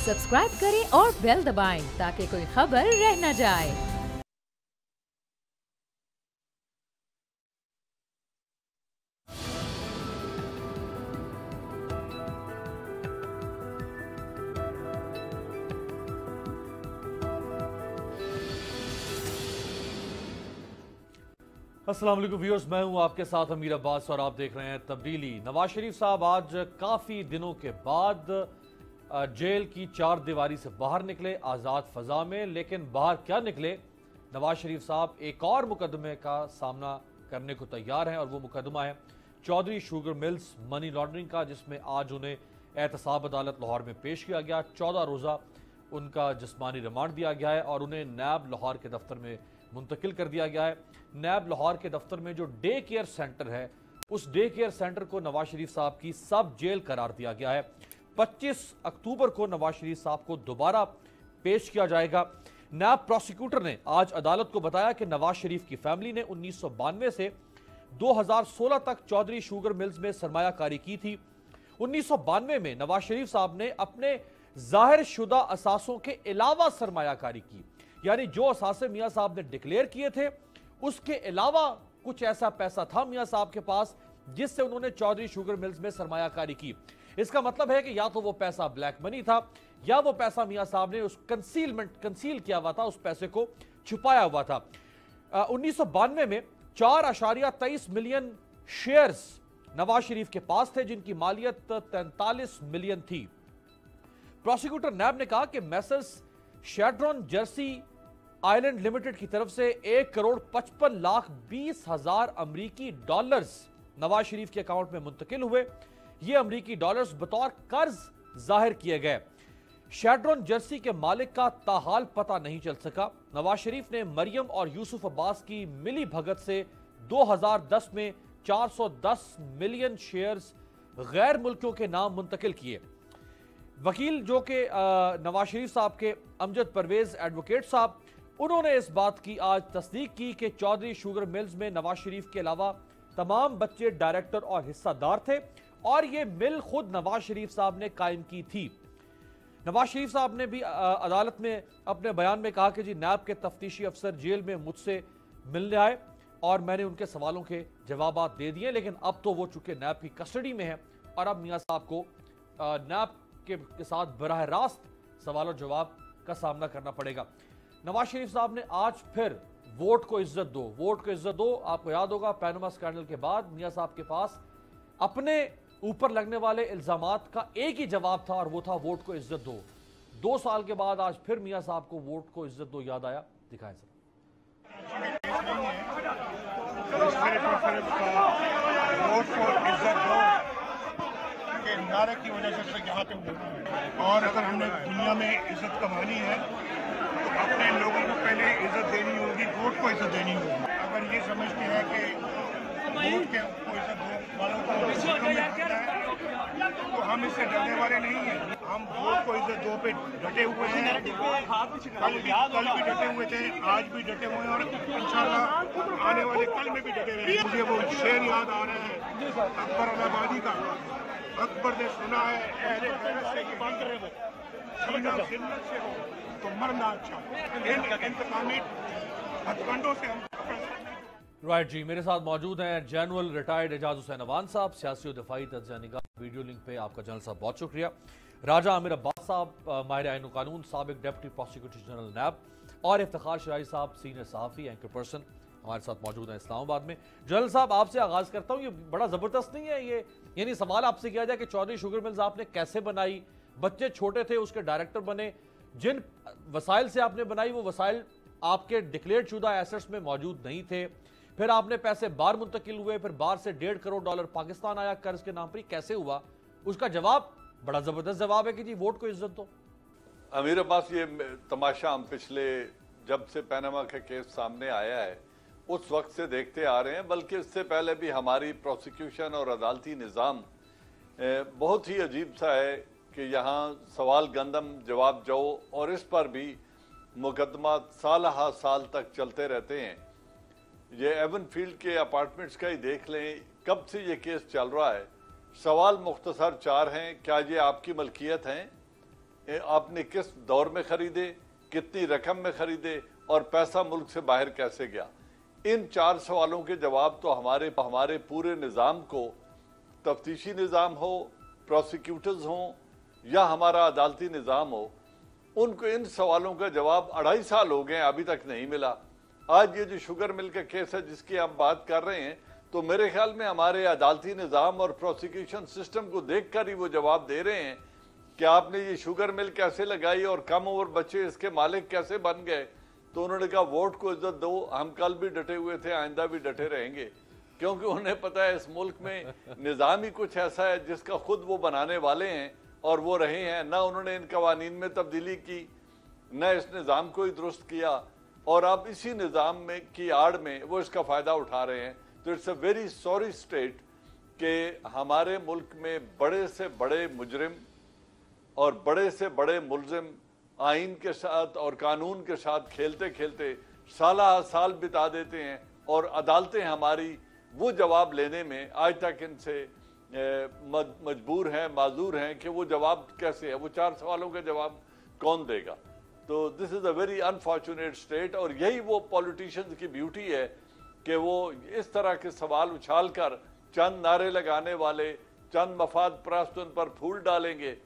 Subscribe करें और bell दबाएं ताकि कोई खबर रह न जाए। अस्सलाम वालेकुम व्यूअर्स, मैं हूं आपके साथ अमीर अब्बास और आप देख रहे हैं तब्दीली। नवाज शरीफ साहब आज काफ़ी दिनों के बाद जेल की चार दीवारी से बाहर निकले आज़ाद फ़ज़ा में, लेकिन बाहर क्या निकले, नवाज शरीफ साहब एक और मुकदमे का सामना करने को तैयार हैं और वो मुकदमा है Chaudhary sugar mills money laundering का, जिसमें आज उन्हें एहतसाब अदालत लाहौर में पेश किया गया। 14 रोज़ा उनका जिस्मानी रिमांड दिया गया है और उन्हें नैब लाहौर के दफ्तर में मुंतकिल कर दिया गया है। नैब लाहौर के दफ्तर में जो डे केयर सेंटर है, उस डे केयर सेंटर को नवाज शरीफ साहब की सब जेल करार दिया गया है। 25 अक्टूबर को नवाज शरीफ साहब को दोबारा पेश किया जाएगा। नैब प्रोसिक्यूटर ने आज अदालत को बताया कि नवाज शरीफ की फैमिली ने 1992 से 2016 तक चौधरी शुगर मिल्स में सरमायाकारी की थी। 1992 में नवाज शरीफ साहब ने अपने जाहिर शुदा असासों के अलावा सरमायाकारी की, यानी जो असासे मियां साहब ने डिक्लेयर किए थे उसके अलावा कुछ ऐसा पैसा था मियां साहब के पास जिससे उन्होंने चौधरी शुगर मिल्स में सरमायाकारी की। इसका मतलब है कि या तो वो पैसा ब्लैक मनी था या वो पैसा मियां साहब ने उस कंसील किया हुआ था, उस पैसे को छुपाया हुआ था। 1992 में 4.23 मिलियन शेयर्स नवाज शरीफ के पास थे, जिनकी मालियत 43 मिलियन थी। प्रोसिक्यूटर नैब ने कहा कि मैसर्स शेड्रॉन जर्सी आइलैंड लिमिटेड की तरफ से 1,55,20,000 अमरीकी डॉलर्स नवाज शरीफ के अकाउंट में मुंतकिल हुए। ये अमरीकी डॉलर्स बतौर कर्ज जाहिर किए गए। शेड्रॉन जर्सी के मालिक का ताहाल पता नहीं चल सका। नवाज शरीफ ने मरियम और यूसुफ अब्बास की मिली भगत से 2010 में 410 मिलियन शेयर्स गैर मुल्कियों के नाम मुंतकिल किए। वकील जो कि नवाज शरीफ साहब के अमजद परवेज एडवोकेट साहब, उन्होंने इस बात की आज तस्दीक की कि चौधरी शुगर मिल्स में नवाज शरीफ के अलावा तमाम बच्चे डायरेक्टर और हिस्सादार थे और ये मिल खुद नवाज शरीफ साहब ने कायम की थी। नवाज शरीफ साहब ने भी अदालत में अपने बयान में कहा कि जी नैब के तफ्तीशी अफसर जेल में मुझसे मिलने आए और मैंने उनके सवालों के जवाब दे दिए, लेकिन अब तो वो चूंकि नैब की कस्टडी में है और अब मियाँ साहब को नैब के साथ बराह रास्त सवाल और जवाब का सामना करना पड़ेगा। नवाज शरीफ साहब ने आज फिर वोट को इज्जत दो, वोट को इज्जत दो। आपको याद होगा पैनामा स्कैंडल के बाद मियां साहब के पास अपने ऊपर लगने वाले इल्जामात का एक ही जवाब था और वो था वोट को इज्जत दो। 2 साल के बाद आज फिर मियां साहब को वोट को इज्जत दो याद आया। दिखाएं सर। नारे की वजह से यहाँ पे और अगर हमने दुनिया में इज्जत कमानी है तो अपने लोगों को पहले इज्जत देनी होगी, वोट को इज्जत देनी होगी। अगर ये समझते हैं कि वोट के को इज्जत दो वालों को तो हम इससे डरने वाले नहीं हैं। हम वोट को इज्जत दो पे डटे हुए हैं, कल भी डटे हुए थे, आज भी डटे हुए हैं और इंशाल्लाह आने वाले कल में भी डटे हुए। मुझे वो शेर याद आ रहा है अकबर अलाहाबादी का। अकबर ने सुना है अहले गैरत से कि सीना जिन्नत से हो तो मरना अच्छा। इन इंतकामी हथकंडों से हम राइट जी, मेरे साथ मौजूद हैं जनरल रिटायर्ड एजाज हुसैन अवान साहब, सियासी और दफाई तज्ज़िया निगाह। वीडियो लिंक पे आपका जनरल साहब बहुत शुक्रिया। राजा आमिर अब्बास साहब, माहिर आईन व कानून, साबिक डिप्टी प्रोसिक्यूटर जनरल नैब, और इफ्तिखार शराई साहब, सीनियर सहाफ़ी एंकर पर्सन हमारे साथ मौजूद हैं इस्लामाबाद में। जनरल साहब, आपसे आगाज़ करता हूँ, ये बड़ा ज़बरदस्त नहीं है ये, यानी सवाल आपसे किया जाए कि चौधरी शुगर मिल्स आपने कैसे बनाई, बच्चे छोटे थे उसके डायरेक्टर बने, जिन वसाइल से आपने बनाई वो वसाइल आपके डिक्लेयर्ड शुदा एसेट्स में मौजूद नहीं थे, फिर आपने पैसे बाहर मुंतकिल हुए, फिर बाहर से $1.5 करोड़ पाकिस्तान आया कर्ज के नाम पर, कैसे हुआ? उसका जवाब बड़ा ज़बरदस्त जवाब है कि जी वोट को इज्जत दो। अमीर अब्बास, ये तमाशा हम पिछले जब से पैनामा का केस सामने आया है उस वक्त से देखते आ रहे हैं, बल्कि इससे पहले भी हमारी प्रोसिक्यूशन और अदालती निज़ाम बहुत ही अजीब सा है कि यहाँ सवाल गंदम जवाब जो, और इस पर भी मुकदमा साल तक चलते रहते हैं। ये एवन फील्ड के अपार्टमेंट्स का ही देख लें, कब से ये केस चल रहा है। सवाल मुख्तसर 4 हैं। क्या ये आपकी मलकियत हैं? आपने किस दौर में खरीदे, कितनी रकम में खरीदे और पैसा मुल्क से बाहर कैसे गया। इन 4 सवालों के जवाब तो हमारे पूरे निज़ाम को, तफ्तीशी निज़ाम हो, प्रोसिक्यूटर्स हों या हमारा अदालती निज़ाम हो, उनको इन सवालों का जवाब 2.5 साल हो गए अभी तक नहीं मिला। आज ये जो शुगर मिल का केस है जिसकी आप बात कर रहे हैं, तो मेरे ख्याल में हमारे अदालती निज़ाम और प्रोसिक्यूशन सिस्टम को देख कर ही वो जवाब दे रहे हैं कि आपने ये शुगर मिल कैसे लगाई और कम उम्र बच्चे इसके मालिक कैसे बन गए। तो उन्होंने कहा वोट को इज्जत दो, हम कल भी डटे हुए थे, आइंदा भी डटे रहेंगे, क्योंकि उन्हें पता है इस मुल्क में निज़ाम ही कुछ ऐसा है जिसका खुद वो बनाने वाले हैं और वो रहे हैं। ना उन्होंने इन कवानीन में तब्दीली की, न इस निज़ाम को ही दुरुस्त किया, और अब इसी निज़ाम में की आड़ में वो इसका फ़ायदा उठा रहे हैं। तो it's a very sorry state कि हमारे मुल्क में बड़े से बड़े मुजरिम और बड़े से बड़े मुलजिम आइन के साथ और कानून के साथ खेलते खेलते साल बिता देते हैं, और अदालतें हमारी वो जवाब लेने में आज तक इनसे मजबूर हैं, माजूर हैं कि वो जवाब कैसे है, वो 4 सवालों का जवाब कौन देगा। तो this is a very unfortunate state, और यही वो पॉलिटिशियंस की ब्यूटी है कि वो इस तरह के सवाल उछाल कर चंद नारे लगाने वाले, चंद मफाद परस्त उन पर फूल डालेंगे,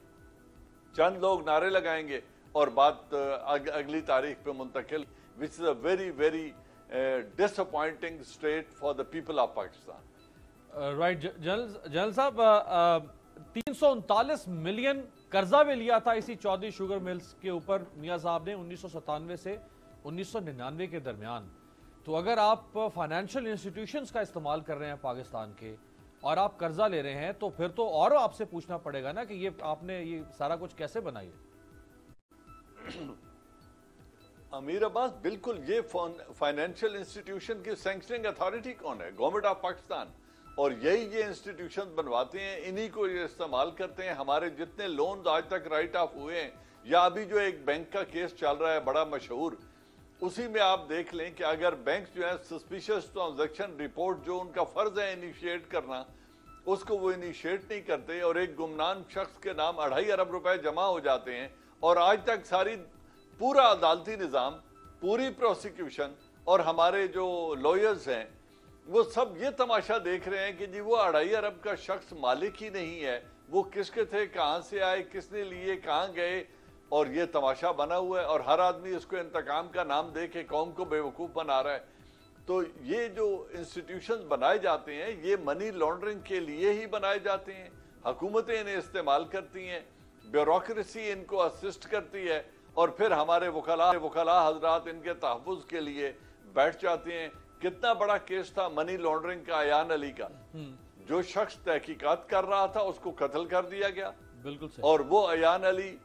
चंद लोग नारे लगाएंगे और बात अगली तारीख पे मुंतकिल, which is a very very disappointing state for the people of Pakistan. Right general साहब, 339 मिलियन कर्जा भी लिया था इसी चौधरी शुगर मिल्स के ऊपर मियां साहब ने 1997 से 1999 के दरमियान। तो अगर आप फाइनेंशियल इंस्टीट्यूशंस का इस्तेमाल कर रहे हैं पाकिस्तान के और आप कर्जा ले रहे हैं, तो फिर तो और आपसे पूछना पड़ेगा ना कि ये आपने ये सारा कुछ कैसे बनाई है। अमीर अब्बास, बिल्कुल ये फाइनेंशियल इंस्टीट्यूशन की सैंक्शनिंग अथॉरिटी कौन है? Government of Pakistan. और यही ये इंस्टीट्यूशन बनवाते हैं, इन्हीं को ये इस्तेमाल करते हैं। हमारे जितने लोन आज तक राइट ऑफ हुए हैं, या अभी जो एक बैंक का केस चल रहा है बड़ा मशहूर, उसी में आप देख लें कि अगर बैंक जो है सस्पिशियस ट्रांजैक्शन रिपोर्ट जो उनका फर्ज है इनिशिएट करना, उसको वो इनिशिएट नहीं करते, और एक गुमनाम शख्स के नाम 2.5 अरब रुपए जमा हो जाते हैं, और आज तक सारी पूरा अदालती निज़ाम, पूरी प्रोसिक्यूशन और हमारे जो लॉयर्स हैं वो सब ये तमाशा देख रहे हैं कि जी वो 2.5 अरब का शख्स मालिक ही नहीं है, वो किसके थे, कहाँ से आए, किसने लिए, कहाँ गए, और ये तमाशा बना हुआ है। और हर आदमी इसको इंतकाम का नाम दे के कौम को बेवकूफ़ बना रहा है। तो ये जो इंस्टीट्यूशंस बनाए जाते हैं ये मनी लॉन्ड्रिंग के लिए ही बनाए जाते हैं। हुकूमतें इन्हें इस्तेमाल करती हैं, ब्यूरोक्रेसी इनको असिस्ट करती है, और फिर हमारे वकला हजरात इनके तहफ़्फ़ुज़ के लिए बैठ जाते हैं। कितना बड़ा केस था मनी लॉन्ड्रिंग का, अयान अली का, जो शख्स तहकीकात कर रहा था उसको कत्ल कर दिया गया। बिल्कुल सही। और वो अयान अली,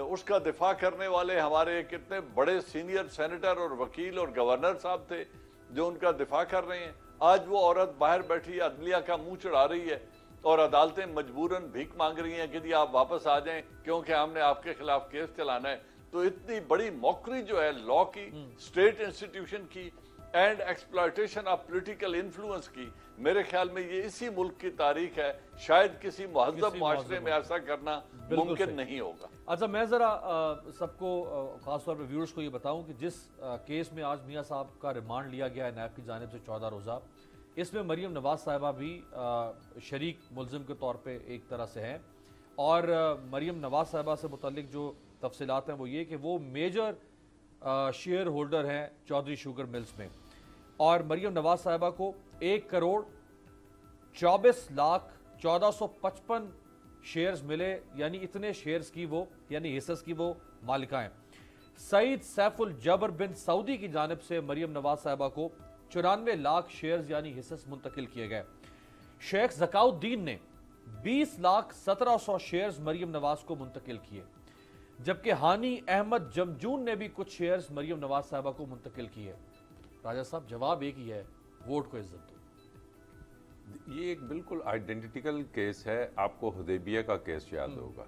उसका दिफा करने वाले हमारे कितने बड़े सीनियर सेनेटर और वकील और गवर्नर साहब थे जो उनका दिफा कर रहे हैं। आज वो औरत बाहर बैठी अदलिया का मुंह चढ़ा रही है, और अदालतें मजबूरन भीख मांग रही हैं कि जी आप वापस आ जाएं क्योंकि हमने आपके खिलाफ केस चलाना है। तो इतनी बड़ी मौकरी जो है लॉ की, स्टेट इंस्टीट्यूशन की, and exploitation of political influence की, मेरे ख्याल में ये इसी मुल्क की तारीख है। शायद किसी मुहज़्ज़ब माशरे में ऐसा करना मुमकिन नहीं होगा। अच्छा, मैं ज़रा सबको ख़ासतौर पर व्यूअर्स को ये बताऊं कि जिस केस में आज मियां साहब का रिमांड लिया गया है नैब की जानिब से 14 रोज़ा, इसमें मरीम नवाज साहिबा भी शरीक मुलजिम के तौर पे एक तरह से हैं। और मरीम नवाज साहिबा से मुतल्लिक जो तफसीलात हैं वो ये कि वो मेजर शेयर होल्डर हैं चौधरी शुगर मिल्स में, और मरीम नवाज साहिबा को 1,24,14,55 शेयर्स मिले, यानी इतने शेयर्स की वो, यानी हिस्सेस की वो मालिका हैं। सईद सैफुल जबर बिन सऊदी की जानिब से मरीम नवाज साहिबा को 94 लाख शेयर्स यानी हिस्सेस मुंतकिल किए गए। शेख ज़काउद्दीन ने 20,17,100 शेयर्स मरीम नवाज को मुंतकिल किए, जबकि हानी अहमद जमजून ने भी कुछ शेयर्स मरीम नवाज साहिबा को मुंतकिल किए। राजा साहब, जवाब एक ही है, वोट को इज्जत दो। ये एक बिल्कुल आइडेंटिकल केस है। आपको हुदैबिया का केस याद होगा,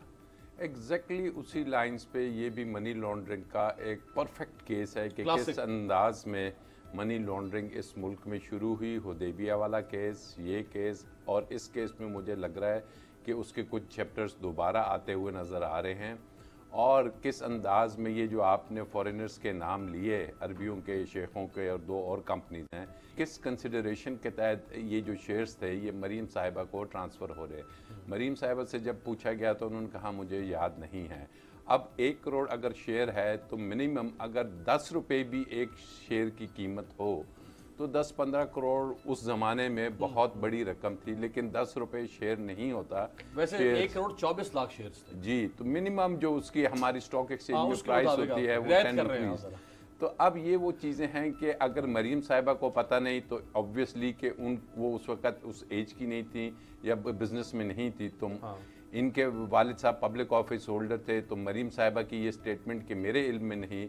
एग्जैक्टली उसी लाइंस पे ये भी मनी लॉन्ड्रिंग का एक परफेक्ट केस है कि किस अंदाज में मनी लॉन्ड्रिंग इस मुल्क में शुरू हुई। हुदैबिया वाला केस, ये केस, और इस केस में मुझे लग रहा है कि उसके कुछ चैप्टर्स दोबारा आते हुए नज़र आ रहे हैं। और किस अंदाज में ये जो आपने फॉरेनर्स के नाम लिए, अरबियों के, शेखों के और 2 और कंपनीज हैं, किस कंसिडरेशन के तहत ये जो शेयर्स थे ये मरीम साहिबा को ट्रांसफ़र हो रहे। मरीम साहिबा से जब पूछा गया तो उन्होंने कहा मुझे याद नहीं है। अब 1 करोड़ अगर शेयर है तो मिनिमम अगर 10 रुपये भी एक शेयर की कीमत हो तो 10-15 करोड़ उस ज़माने में बहुत बड़ी रकम थी, लेकिन 10 रुपये शेयर नहीं होता। वैसे 1 करोड़ 24 लाख शेयर्स थे जी, तो मिनिमम जो उसकी हमारी स्टॉक एक्सचेंज में प्राइस होती है वो 10 रुपीज़। तो अब ये वो चीज़ें हैं कि अगर मरीम साहिबा को पता नहीं तो ऑब्वियसली कि वो उस वक़्त उस एज की नहीं थी या बिजनेस में नहीं थी, तो इनके वालिद साहब पब्लिक ऑफिस होल्डर थे, तो मरीम साहिबा की ये स्टेटमेंट कि मेरे इल्म में नहीं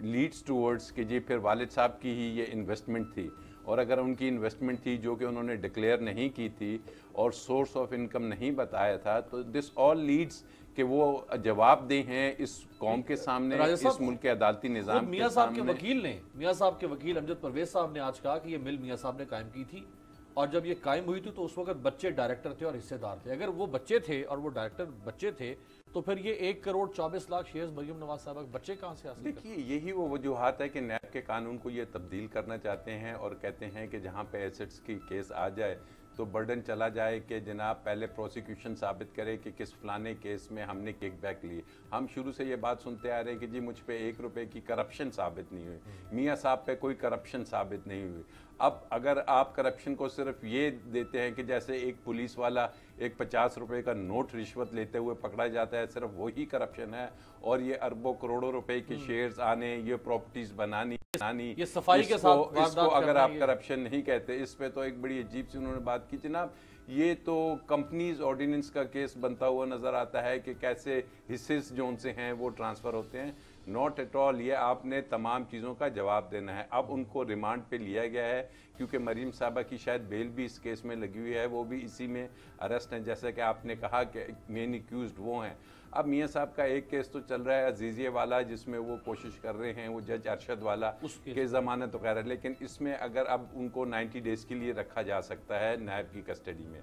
लीड्स टूवर्ड्स कि जी फिर वालिद साहब की ही ये इन्वेस्टमेंट थी, और अगर उनकी इन्वेस्टमेंट थी जो कि उन्होंने डिक्लेयर नहीं की थी और सोर्स ऑफ इनकम नहीं बताया था, तो दिस ऑल लीड्स कि वो जवाबदेह हैं इस कौम के सामने, इस मुल्क के अदालती निज़ाम मियाँ साहब के वकील ने, मियाँ साहब के वकील अमजद परवेज साहब ने आज कहा कि ये मिल मियाँ साहब ने कायम की थी, और जब ये कायम हुई थी तो उस वक्त बच्चे डायरेक्टर थे और हिस्सेदार थे। अगर वो बच्चे थे और वो डायरेक्टर बच्चे थे तो फिर ये 1 करोड़ 24 लाख शेयर्स मरियम नवाज साहब के बच्चे कहाँ से हासिल? देखिए, यही वो वजूहात है कि नैब के कानून को ये तब्दील करना चाहते हैं और कहते हैं कि जहाँ पे एसेट्स की केस आ जाए तो बर्डन चला जाए कि जनाब पहले प्रोसिक्यूशन साबित करे कि किस फलाने केस में हमने किकबैक ली। हम शुरू से ये बात सुनते आ रहे हैं कि जी मुझ पे 1 रुपए की करप्शन साबित नहीं हुई, मियाँ साहब पे कोई करप्शन साबित नहीं हुई। अब अगर आप करप्शन को सिर्फ ये देते हैं कि जैसे एक पुलिस वाला एक 50 रुपए का नोट रिश्वत लेते हुए पकड़ा जाता है, सिर्फ वही करप्शन है, और ये अरबों करोड़ों रुपए के शेयर्स आने, ये प्रॉपर्टीज बनानी, ये सफाई के साथ इसको अगर आप करप्शन नहीं कहते, इस पे तो एक बड़ी अजीब सी उन्होंने बात की जनाब। ये तो कंपनीज ऑर्डिनेंस का केस बनता हुआ नजर आता है कि कैसे हिस्से जो उनसे हैं वो ट्रांसफर होते हैं। नॉट एट ऑल, ये आपने तमाम चीज़ों का जवाब देना है। अब उनको रिमांड पे लिया गया है क्योंकि मरीम साहबा की शायद बेल भी इस केस में लगी हुई है, वो भी इसी में अरेस्ट हैं, जैसे कि आपने कहा कि मेन एक्यूज्ड वो हैं। अब मियाँ साहब का एक केस तो चल रहा है अजीज़िये वाला, जिसमें वो कोशिश कर रहे हैं, वो जज अरशद वाला के ज़मानत वगैरह, लेकिन इसमें अगर अब उनको 90 डेज़ के लिए रखा जा सकता है नैब की कस्टडी में,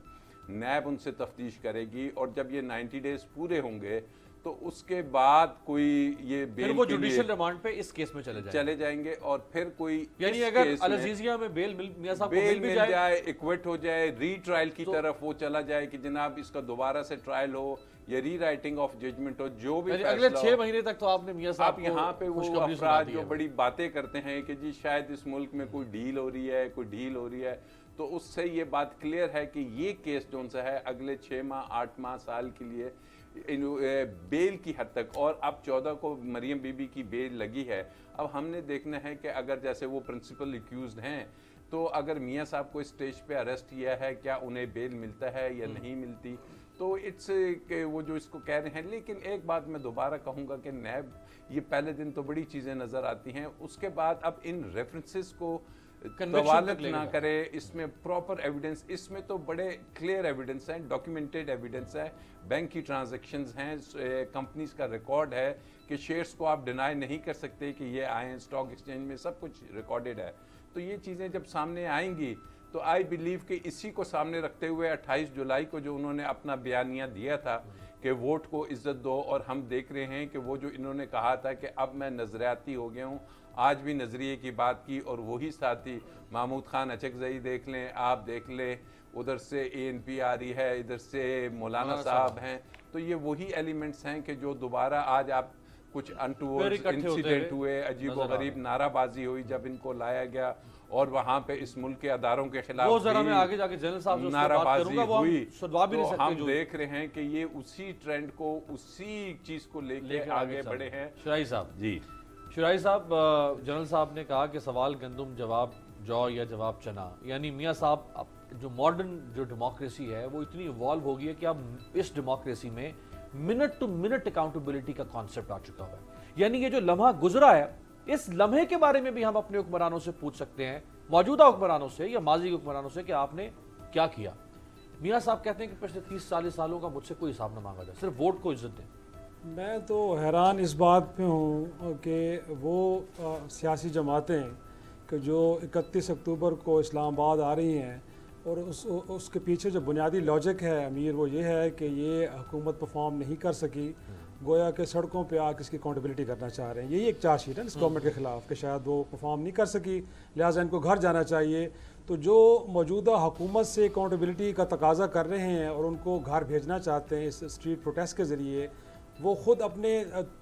नैब उनसे तफ्तीश करेगी और जब ये 90 डेज़ पूरे होंगे तो उसके बाद कोई ये बेल वो जुडिशियल रिमांड पे इस केस में चले जाएंगे और फिर कोई यानी अगर अल-अज़ीज़िया में बेल मियां साहब को मिल जाए, इक्विट हो जाए, रीट्रायल की तरफ वो चला जाए कि जनाब इसका दोबारा से ट्रायल हो या री राइटिंग ऑफ जजमेंट हो, जो भी अगले 6 महीने तक तो आपने मियां साहब यहाँ पे वो अफराद जो बड़ी बातें करते हैं कि जी शायद इस मुल्क में कोई डील हो रही है, कोई डील हो रही है, तो उससे ये बात क्लियर है कि ये केस जो सा है अगले 6 माह 8 माह साल के लिए बेल की हद तक, और अब 14 को मरियम बीबी की बेल लगी है। अब हमने देखना है कि अगर जैसे वो प्रिंसिपल एक्यूज्ड हैं तो अगर मियाँ साहब को स्टेज पे अरेस्ट किया है, क्या उन्हें बेल मिलता है या नहीं मिलती, तो इट्स वो जो इसको कह रहे हैं। लेकिन एक बात मैं दोबारा कहूँगा कि नैब ये पहले दिन तो बड़ी चीज़ें नज़र आती हैं, उसके बाद अब इन रेफरेंसेस को तवालत ना करे, इसमें प्रॉपर एविडेंस, इसमें तो बड़े क्लियर एविडेंस हैं, डॉक्यूमेंटेड एविडेंस है, बैंक की ट्रांजैक्शंस हैं, कंपनीज का रिकॉर्ड है कि शेयर्स को आप डिनाई नहीं कर सकते कि ये आए हैं, स्टॉक एक्सचेंज में सब कुछ रिकॉर्डेड है। तो ये चीज़ें जब सामने आएंगी तो आई बिलीव कि इसी को सामने रखते हुए 28 जुलाई को जो उन्होंने अपना बयानिया दिया था कि वोट को इज्जत दो, और हम देख रहे हैं कि वो जो इन्होंने कहा था कि अब मैं नजरियाती हो गया हूँ, आज भी नज़रिए की बात की, और वही साथी महमूद खान अचकज़ई देख लें, आप देख लें, उधर से ANP आ रही है, इधर से मौलाना साहब हैं, तो ये वही एलिमेंट्स हैं कि जो दोबारा आज आप कुछ अनटूवर्ड्स इंसिडेंट हुए, अजीब व गरीब नाराबाजी हुई जब इनको लाया गया, और वहाँ पे इस मुल्क के अदारों के खिलाफ वो जरा मैं आगे जाके जनरल साहब से नाराबाजी हुई, तो हम देख रहे हैं कि ये उसी ट्रेंड को, उसी चीज को लेकर आगे बढ़े हैं। शुराई साहब जी, शुराई साहब, जनरल साहब ने कहा कि सवाल गंदुम जवाब जौ या जवाब चना, यानी मियाँ साहब जो मॉडर्न जो डेमोक्रेसी है वो इतनी इवॉल्व हो गई है कि अब इस डेमोक्रेसी में मिनट टू मिनट अकाउंटेबिलिटी का कॉन्सेप्ट आ चुका है। यानी ये जो लम्हा गुजरा है, इस लम्हे के बारे में भी हम अपने हुक्मरानों से पूछ सकते हैं, मौजूदा हुक्मरानों से या माजी के हुक्मरानों से, कि आपने क्या किया। मियाँ साहब कहते हैं कि पिछले 30-40 सालों का मुझसे कोई हिसाब न मांगा जाए, सिर्फ वोट को इज्जत दें। मैं तो हैरान इस बात पे हूँ कि वो सियासी जमातें कि जो 31 अक्टूबर को इस्लामाबाद आ रही हैं, और उसके पीछे जो बुनियादी लॉजिक है अमीर, वो ये है कि ये हुकूमत परफॉर्म नहीं कर सकी, गोया के सड़कों पे आके इसकी अकाउंटेबिलिटी करना चाह रहे हैं। यही एक चार्जशीट है इस गवर्नमेंट के खिलाफ कि शायद वो परफॉर्म नहीं कर सकी, लिहाजा इनको घर जाना चाहिए। तो जो मौजूदा हुकूमत से अकाउंटेबिलिटी का तकाजा कर रहे हैं और उनको घर भेजना चाहते हैं इस स्ट्रीट प्रोटेस्ट के ज़रिए, वो ख़ुद अपने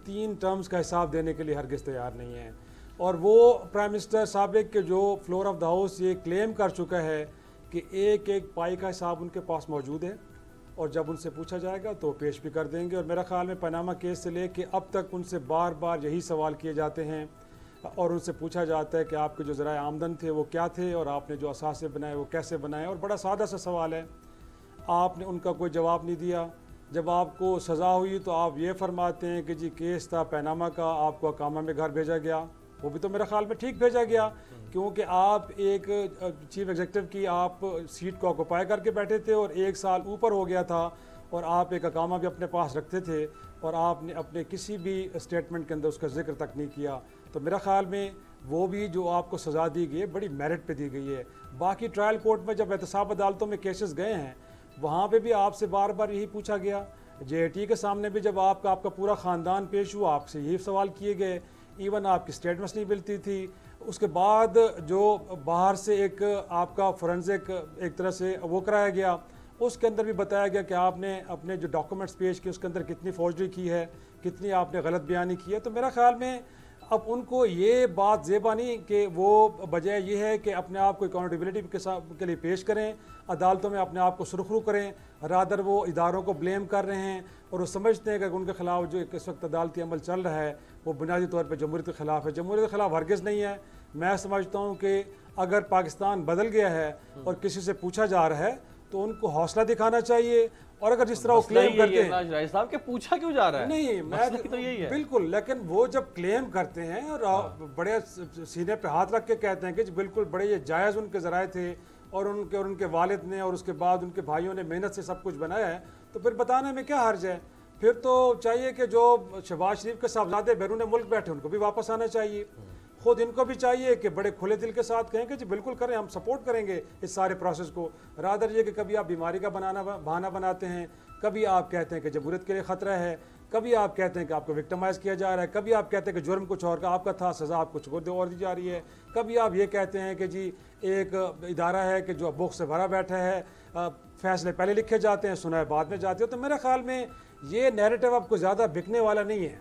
3 टर्म्स का हिसाब देने के लिए हरगिज़ तैयार नहीं है। और वो प्राइम मिनिस्टर साबिक के जो फ्लोर ऑफ द हाउस ये क्लेम कर चुका है कि एक एक पाई का हिसाब उनके पास मौजूद है और जब उनसे पूछा जाएगा तो पेश भी कर देंगे। और मेरा ख्याल में पनामा केस से लेके अब तक उनसे बार बार यही सवाल किए जाते हैं और उनसे पूछा जाता है कि आपके जो ज़राए आमदन थे वो क्या थे और आपने जो असासे बनाए वो कैसे बनाए। और बड़ा सादा सा सवाल है, आपने उनका कोई जवाब नहीं दिया। जब आपको सज़ा हुई तो आप ये फरमाते हैं कि जी केस था पनामा का, आपको अकामा में घर भेजा गया। वो भी तो मेरे ख्याल में ठीक भेजा गया, क्योंकि आप एक चीफ एग्जीक्यूटिव की आप सीट को ऑक्यूपाई करके बैठे थे और 1 साल ऊपर हो गया था और आप एक अकामा भी अपने पास रखते थे और आपने अपने किसी भी स्टेटमेंट के अंदर उसका जिक्र तक नहीं किया। तो मेरा ख्याल में वो भी जो आपको सज़ा दी गई है बड़ी मेरिट पे दी गई है। बाकी ट्रायल कोर्ट में जब एहतसाब अदालतों में केसेस गए हैं वहाँ पे भी आपसे बार बार यही पूछा गया। JAT के सामने भी जब आपका पूरा ख़ानदान पेश हुआ आपसे यही सवाल किए गए, इवन आपकी स्टेटमेंट्स नहीं मिलती थी। उसके बाद जो बाहर से एक आपका फोरेंसिक एक तरह से वो कराया गया, उसके अंदर भी बताया गया कि आपने अपने जो डॉक्यूमेंट्स पेश किए उसके अंदर कितनी फौजरी की है, कितनी आपने गलत बयानी की है। तो मेरा ख्याल में अब उनको ये बात ज़ेबा नहीं कि वो बजाय ये है कि अपने आप को अकाउंटेबिलिटी के लिए पेश करें, अदालतों में अपने आप को सुरखरू करें, रादर वो इदारों को ब्लेम कर रहे हैं और वो समझते हैं कि उनके खिलाफ जो इस वक्त अदालती अमल चल रहा है वो बुनियादी तौर पर जमहूरियत के ख़िलाफ़ है। जमहूरियत के ख़िलाफ़ हरगिज़ नहीं है। मैं समझता हूँ कि अगर पाकिस्तान बदल गया है और किसी से पूछा जा रहा है तो उनको हौसला दिखाना चाहिए। और अगर जिस तरह वो क्लेम करते हैं साहब के पूछा क्यों जा रहा है, नहीं मैं तो यही है बिल्कुल, लेकिन वो जब क्लेम करते हैं और बड़े सीने पे हाथ रख के कहते हैं कि बिल्कुल बड़े ये जायज़ उनके ज़राए थे और उनके वालिद ने और उसके बाद उनके भाइयों ने मेहनत से सब कुछ बनाया है, तो फिर बताने में क्या हर्ज है। फिर तो चाहिए कि जो शहबाज शरीफ के साहबजादे बैरून मुल्क बैठे उनको भी वापस आना चाहिए। खुद इनको भी चाहिए कि बड़े खुले दिल के साथ कहें कि जी बिल्कुल करें, हम सपोर्ट करेंगे इस सारे प्रोसेस को। रादर ये कि कभी आप बीमारी का बहाना बनाते हैं, कभी आप कहते हैं कि जमहूरियत के लिए ख़तरा है, कभी आप कहते हैं कि आपको विक्टिमाइज़ किया जा रहा है, कभी आप कहते हैं कि जुर्म कुछ और का आपका था, सज़ा आपको कुछ और दी जा रही है, कभी आप ये कहते हैं कि जी एक इदारा है कि जो बुक से भरा बैठा है, फैसले पहले लिखे जाते हैं, सुनाए बाद में जाते हो। तो मेरे ख्याल में ये नैरेटिव आपको ज़्यादा बिकने वाला नहीं है।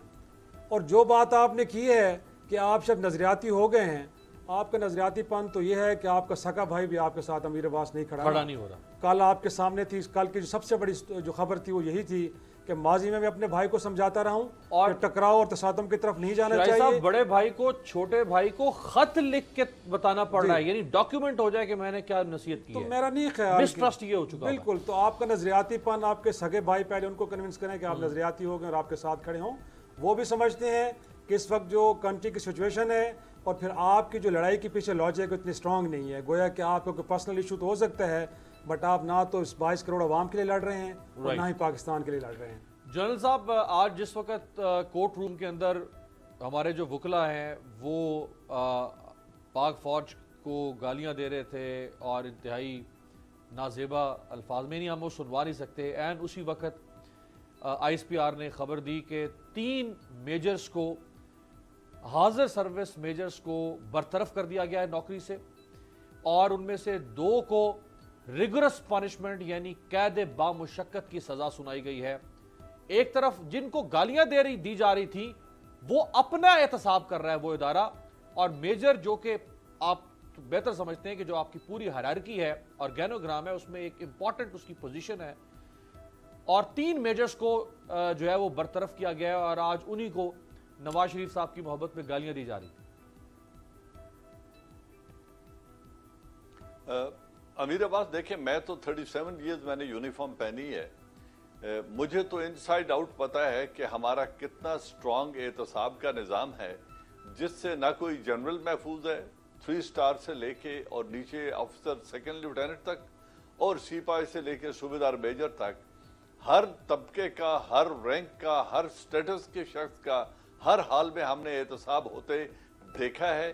और जो बात आपने की है कि आप सब नज़रियाती हो गए हैं, आपका नज़रियातीपन तो ये है कि आपका सगा भाई भी आपके साथ अमीर अब्बास नहीं खड़ा नहीं हो रहा। कल आपके सामने थी, कल की जो सबसे बड़ी जो खबर थी वो यही थी कि माजी में मैं अपने भाई को समझाता रहा हूँ और टकराव और तसादम की तरफ नहीं जाना चाहिए। बड़े भाई को छोटे भाई को खत लिख के बताना पड़ रहा है, यानी डॉक्यूमेंट हो जाए कि मैंने क्या नसीहत की तो है। मेरा नहीं ख्याल, मिसट्रस्ट ये हो चुका बिल्कुल। तो आपका नजरियातीपन, आपके सगे भाई पहले उनको कन्विंस करें कि आप नजरियाती हो गए और आपके साथ खड़े हों। वो भी समझते हैं कि इस वक्त जो कंट्री की सिचुएशन है और फिर आपकी जो लड़ाई के पीछे लॉजिक इतनी स्ट्रांग नहीं है। गोया कि आपको कोई पर्सनल इशू तो हो सकता है, बट आप ना तो इस 22 करोड़ आवाम के लिए लड़ रहे हैं और ना ही पाकिस्तान के लिए लड़ रहे हैं। जनरल साहब, आज जिस वक्त कोर्ट रूम के अंदर हमारे जो वकला हैं वो पाक फौज को गालियां दे रहे थे और इंतहाई नाजेबा अल्फाज में नहीं हम वो सुनवा नहीं सकते, एंड उसी वक्त ISPR ने खबर दी कि 3 मेजर्स को, हाजिर सर्विस मेजर्स को बरतरफ कर दिया गया है नौकरी से और उनमें से 2 को रिगरस पनिशमेंट यानी कैद बामुशक्कत की सजा सुनाई गई है। एक तरफ जिनको गालियां दी जा रही थी वो अपना एहतसाब कर रहा है वो इदारा, और मेजर जो कि आप बेहतर समझते हैं कि जो आपकी पूरी हायरार्की है और गैनोग्राम है उसमें एक इंपॉर्टेंट उसकी पोजीशन है, और 3 मेजर्स को जो है वो बरतरफ किया गया है और आज उन्हीं को नवाज शरीफ साहब की मोहब्बत में गालियां दी जा रही थी। अमीर अब्बास, देखें, मैं तो 37 ईयर्स मैंने यूनिफॉर्म पहनी है, मुझे तो इनसाइड आउट पता है कि हमारा कितना स्ट्रांग एहतसाब का निज़ाम है जिससे ना कोई जनरल महफूज है 3 स्टार से लेके और नीचे अफसर सेकंड लेफ्टिनेंट तक और सिपाही से लेके सूबेदार मेजर तक, हर तबके का, हर रैंक का, हर स्टेटस के शख्स का हर हाल में हमने एहतसाब होते देखा है,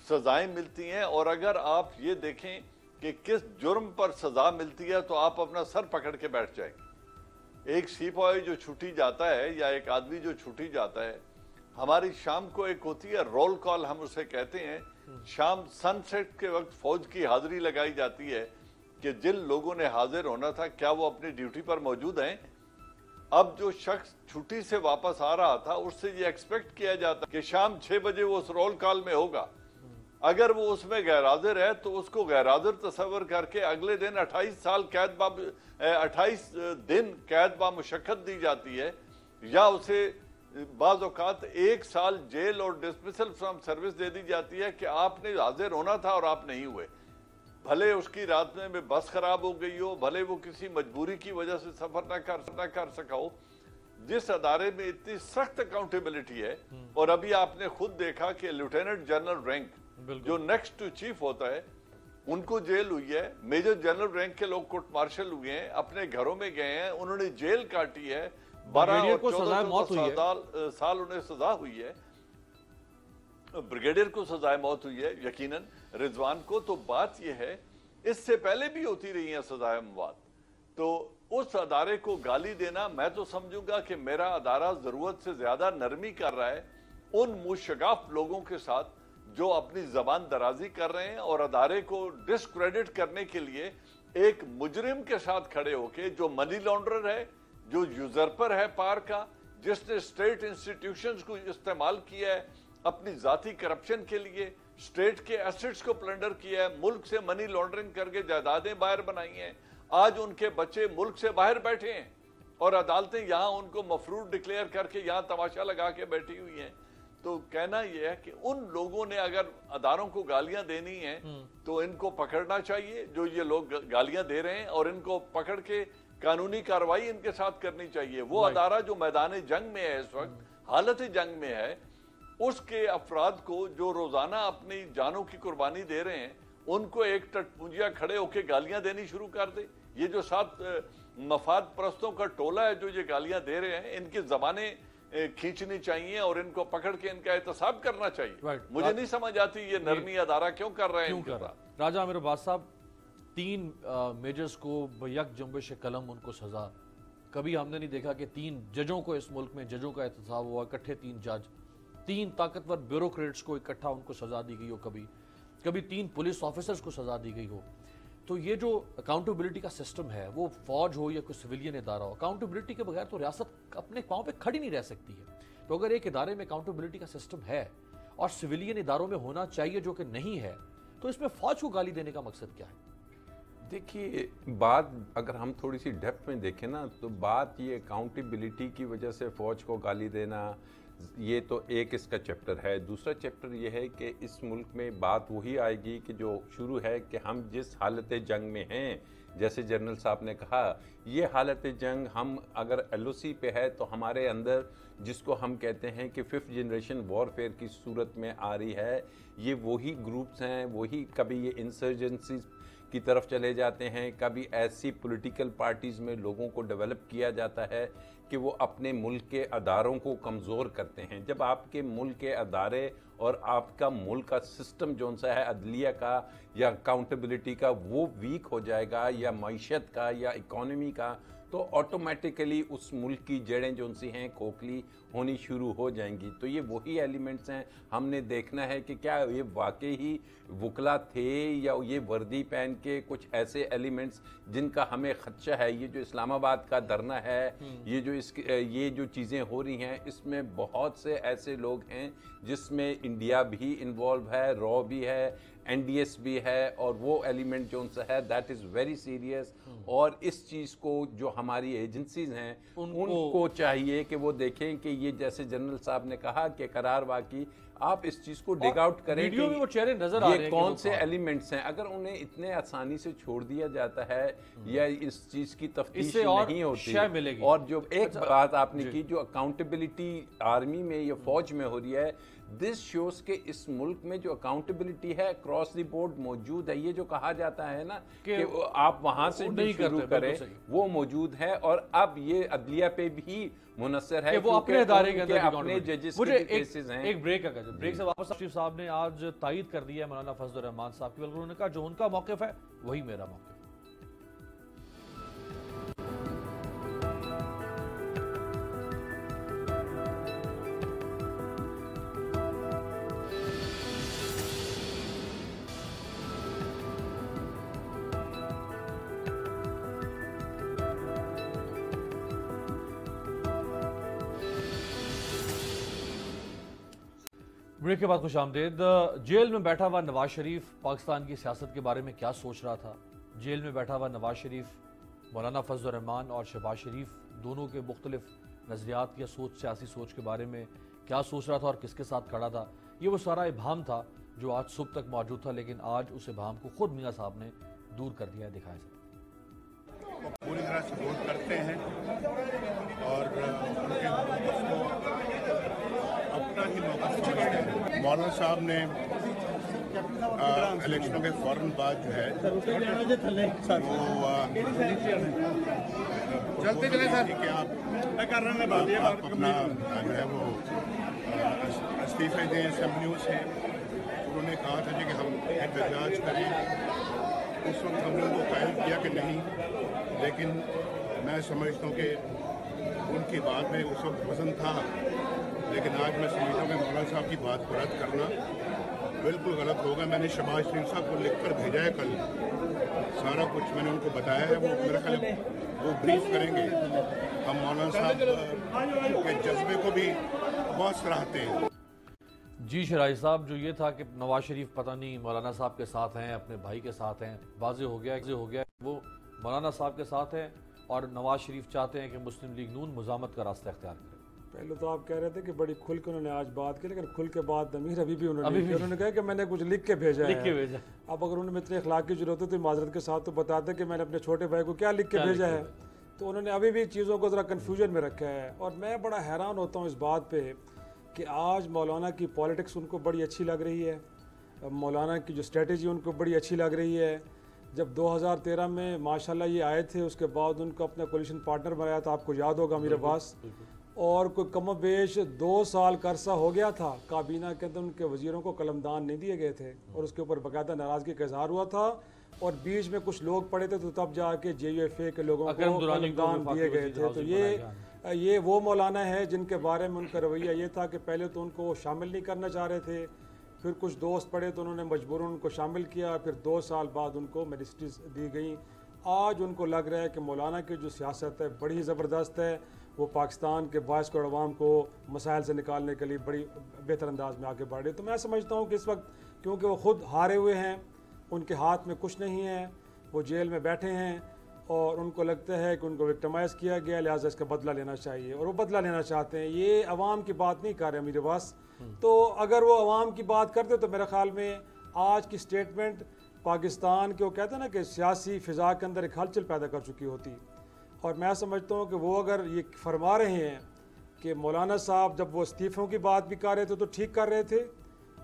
सजाएं मिलती हैं। और अगर आप ये देखें कि किस जुर्म पर सजा मिलती है तो आप अपना सर पकड़ के बैठ जाएंगे। एक सिपाही जो छुट्टी जाता है या एक आदमी जो छुट्टी जाता है, हमारी शाम को एक होती है रोल कॉल, हम उसे कहते हैं। शाम सनसेट के वक्त फौज की हाजिरी लगाई जाती है कि जिन लोगों ने हाजिर होना था क्या वो अपनी ड्यूटी पर मौजूद हैं। अब जो शख्स छुट्टी से वापस आ रहा था उससे ये एक्सपेक्ट किया जाता कि शाम 6 बजे वो उस रोल कॉल में होगा। अगर वो उसमें गैर हाजिर है तो उसको गैर हाजिर तस्वर करके अगले दिन 28 दिन कैद बा मुशक्कत दी जाती है, या उसे बाज़ औक़ात 1 साल जेल और डिसमिसल फ्रॉम सर्विस दे दी जाती है कि आपने हाजिर होना था और आप नहीं हुए। भले उसकी रात में बस खराब हो गई हो, भले वो किसी मजबूरी की वजह से सफर न कर सका हो। जिस अदारे में इतनी सख्त अकाउंटेबिलिटी है, और अभी आपने खुद देखा कि लेफ्टिनेंट जनरल रैंक जो नेक्स्ट टू चीफ होता है उनको जेल हुई है, मेजर जनरल रैंक के लोग कोर्ट मार्शल हुए हैं, अपने घरों में गए हैं, उन्होंने जेल काटी है, 12 और 14 साल उन्हें सजा हुई है। ब्रिगेडियर को सजाए मौत हुई है, यकीनन रिजवान को। तो बात यह है, इससे पहले भी होती रही है सजाए मौत। तो उस अदारे को गाली देना, मैं तो समझूंगा कि मेरा अदारा जरूरत से ज्यादा नरमी कर रहा है उन मुशगाफ लोगों के साथ जो अपनी जबान दराजी कर रहे हैं और अदारे को डिस्क्रेडिट करने के लिए एक मुजरिम के साथ खड़े होके, जो मनी लॉन्ड्रर है, जो यूजरपर है पार का, जिसने स्टेट इंस्टीट्यूशंस को इस्तेमाल किया है अपनी जाती करप्शन के लिए, स्टेट के एसेट्स को प्लंडर किया है, मुल्क से मनी लॉन्ड्रिंग करके जायदादें बाहर बनाई हैं। आज उनके बच्चे मुल्क से बाहर बैठे हैं और अदालतें यहां उनको मफरूर डिक्लेयर करके यहां तमाशा लगा के बैठी हुई हैं। तो कहना यह है कि उन लोगों ने अगर अदारों को गालियां देनी है तो इनको पकड़ना चाहिए, जो ये लोग गालियां दे रहे हैं, और इनको पकड़ के कानूनी कार्रवाई इनके साथ करनी चाहिए। वो अदारा जो मैदान जंग में है, इस वक्त हालत जंग में है, उसके अफराद को जो रोजाना अपनी जानों की कुर्बानी दे रहे हैं, उनको एक टटपुंजिया खड़े होकर गालियां देनी शुरू कर दे। ये जो 7 मफाद परस्तों का टोला है जो ये गालियां दे रहे हैं, इनकी जबानें खींचनी चाहिए और इनको पकड़ के इनका एहतसाब करना चाहिए। मुझे नहीं समझ आती ये नरमी अदारा क्यों कर रहे हैं। राजा आमिर अब्बास साहब, 3 मेजर्स को यक जुम्बिश कलम उनको सजा, कभी हमने नहीं देखा कि 3 जजों को इस मुल्क में जजों का एहतसाब हुआ, इकट्ठे 3 जज, 3 ताकतवर ब्यूरोक्रेट्स को इकट्ठा उनको सजा दी गई हो, कभी 3 पुलिस ऑफिसर्स को सजा दी गई हो। तो ये जो अकाउंटेबिलिटी का सिस्टम है, वो फौज हो या कोई सिविलियन इदारा हो, अकाउंटेबिलिटी के बगैर तो रियासत अपने पाँव पे खड़ी नहीं रह सकती है। तो अगर एक इदारे में अकाउंटेबिलिटी का सिस्टम है और सिविलियन इदारों में होना चाहिए जो कि नहीं है, तो इसमें फौज को गाली देने का मकसद क्या है? देखिए, बात अगर हम थोड़ी सी डेप्थ में देखें ना, तो बात ये अकाउंटेबिलिटी की वजह से फौज को गाली देना, ये तो एक इसका चैप्टर है। दूसरा चैप्टर ये है कि इस मुल्क में बात वही आएगी कि जो शुरू है कि हम जिस हालत जंग में हैं, जैसे जनरल साहब ने कहा, ये हालत जंग हम अगर LOC पे है तो हमारे अंदर जिसको हम कहते हैं कि 5th जनरेशन वॉरफेयर की सूरत में आ रही है, ये वही ग्रुप्स हैं, वही कभी ये इंसर्जेंसी की तरफ चले जाते हैं, कभी ऐसी पॉलिटिकल पार्टीज़ में लोगों को डेवलप किया जाता है कि वो अपने मुल्क के अदारों को कमज़ोर करते हैं। जब आपके मुल्क के अदारे और आपका मुल्क का सिस्टम जो सा है अदलिया का या अकाउंटेबिलिटी का, वो वीक हो जाएगा, या मईशत का या इकॉनमी का, तो ऑटोमेटिकली उस मुल्क की जड़ें जो सी हैं खोखली होनी शुरू हो जाएंगी। तो ये वही एलिमेंट्स हैं, हमने देखना है कि क्या ये वाकई ही वकला थे या ये वर्दी पहन के कुछ ऐसे एलिमेंट्स जिनका हमें खदशा है। ये जो इस्लामाबाद का धरना है, ये जो चीज़ें हो रही हैं, इसमें बहुत से ऐसे लोग हैं जिसमें इंडिया भी इन्वॉल्व है, रॉ भी है, NDS भी है, और वो एलिमेंट जो उनसे है दैट इज़ वेरी सीरियस। और इस चीज़ को जो हमारी एजेंसीज हैं उनको चाहिए कि वो देखें कि ये जैसे जनरल साहब ने कहा कि करार वाकई आप इस चीज को डिग आउट करें वीडियो में वो चेहरे नजर आ रहे हैं, ये कौन से एलिमेंट्स हैं। अगर उन्हें इतने आसानी से छोड़ दिया जाता है या इस चीज की तफ्तीश नहीं होती, और जो एक बात आपने की जो अकाउंटेबिलिटी आर्मी में या फौज में हो रही है, दिस शोज के इस मुल्क में जो अकाउंटेबिलिटी है क्रॉस द बोर्ड मौजूद है। ये जो कहा जाता है ना कि आप वहां से भी शुरू करें, वो मौजूद है। और अब ये अदलिया पे भी मुनस्सर है वो अपने अदारे के अंदर अपने जजेस के केसेस हैं। एक ब्रेक अगर ब्रेक से वापस शरीफ साहब ने आज तायद कर दिया मौलाना फजल रहमान साहब की, बल्कि उन्होंने कहा जो उनका मौक़िफ़ है वही मेरा मौक़िफ़ है। ब्रेक के बाद खुश आमदेद। जेल में बैठा हुआ नवाज शरीफ पाकिस्तान की सियासत के बारे में क्या सोच रहा था? जेल में बैठा हुआ नवाज शरीफ मौलाना फजल रहमान और शहबाज शरीफ दोनों के मुख्तलिफ नज़रियात या सियासी सोच के बारे में क्या सोच रहा था और किसके साथ खड़ा था? ये वो सारा इबाम था जो आज सुबह तक मौजूद था, लेकिन आज उस इबाम को खुद मियाँ साहब ने दूर कर दिया है। दिखाएं सर। पूरी तरह सपोर्ट करते हैं और उनके मौक़िफ़ को अपना ही मौक़िफ़ समझते हैं। मौलाना साहब ने इलेक्शनों के फ़ौरन बाद जो है वो चलते चले सर कि आप अपना जो है वो इस्तीफ़े दें असेंबलियों से। उन्होंने कहा था कि हम एहतजाज करें। उस वक्त हमने उनको कायल किया कि नहीं, लेकिन मैं समझता हूँ कि उनकी बात में उस वक्त वज़न था, लेकिन आज मैं समझता हूँ कि मौलाना साहब की बात को रद्द करना बिल्कुल गलत होगा। मैंने शहबाज शरीफ साहब को लिख कर भेजा है, कल सारा कुछ मैंने उनको बताया है। वो मेरा ख्याल वो ब्रीफ करेंगे। हम मौलाना साहब के जज्बे को भी बहुत सराहते हैं। जी शराई साहब, जो ये था कि नवाज शरीफ पता नहीं मौलाना साहब के साथ हैं, अपने भाई के साथ हैं, वाज़ेह हो गया वो मौलाना साहब के साथ हैं और नवाज शरीफ चाहते हैं कि मुस्लिम लीग नून मुज़ामत का रास्ता इख्तियार करे। पहले तो आप कह रहे थे कि बड़ी खुल के उन्होंने आज बात की, लेकिन खुल के बाद दमीर अभी भी उन्होंने कहा कि मैंने कुछ लिख के भेजा है। अब अगर उन्हें इतनी अखलाक की जरूरत है तो माजरत के साथ तो बताते कि मैंने अपने छोटे भाई को क्या लिख के भेजा है। तो उन्होंने अभी भी चीज़ों को ज़रा कन्फ्यूजन में रखा है और मैं बड़ा हैरान होता हूँ इस बात पे कि आज मौलाना की पॉलिटिक्स उनको बड़ी अच्छी लग रही है, मौलाना की जो स्ट्रेटजी उनको बड़ी अच्छी लग रही है। जब 2013 में माशाल्लाह ये आए थे, उसके बाद उनको अपना कोलिशन पार्टनर बनाया था, आपको याद होगा मीर अब्बास, और कोई कम बेश 2 साल का अरसा हो गया था काबीना के अंदर उनके वजीरों को कलमदान नहीं दिए गए थे और उसके ऊपर बाकायदा नाराज़गी का इजहार हुआ था और बीच में कुछ लोग पड़े थे तो तब जाके JUFA के लोगों को कलमदान दिए गए थे। तो ये वो मौलाना है जिनके बारे में उनका रवैया ये था कि पहले तो उनको शामिल नहीं करना चाह रहे थे, फिर कुछ दोस्त पड़े तो उन्होंने मजबूरन उनको शामिल किया, फिर 2 साल बाद उनको मिनिस्ट्रीज दी गई। आज उनको लग रहा है कि मौलाना की जो सियासत है बड़ी ज़बरदस्त है, वो पाकिस्तान के बायस को अवाम को मसाइल से निकालने के लिए बड़ी बेहतर अंदाज में आगे बढ़ रही है। तो मैं समझता हूँ कि इस वक्त क्योंकि वो ख़ुद हारे हुए हैं, उनके हाथ में कुछ नहीं है, वो जेल में बैठे हैं और उनको लगता है कि उनको विक्टिमाइज़ किया गया, लिहाजा इसका बदला लेना चाहिए और वो बदला लेना चाहते हैं। ये अवाम की बात नहीं कर रहे मेरे पास। तो अगर वो अवाम की बात करते तो मेरे ख्याल में आज की स्टेटमेंट पाकिस्तान के, वो कहते हैं ना कि सियासी फ़िज़ा के अंदर एक हलचल पैदा कर चुकी होती। और मैं समझता हूँ कि वो अगर ये फरमा रहे हैं कि मौलाना साहब जब वो इस्तीफ़ों की बात भी कर रहे थे तो ठीक कर रहे थे,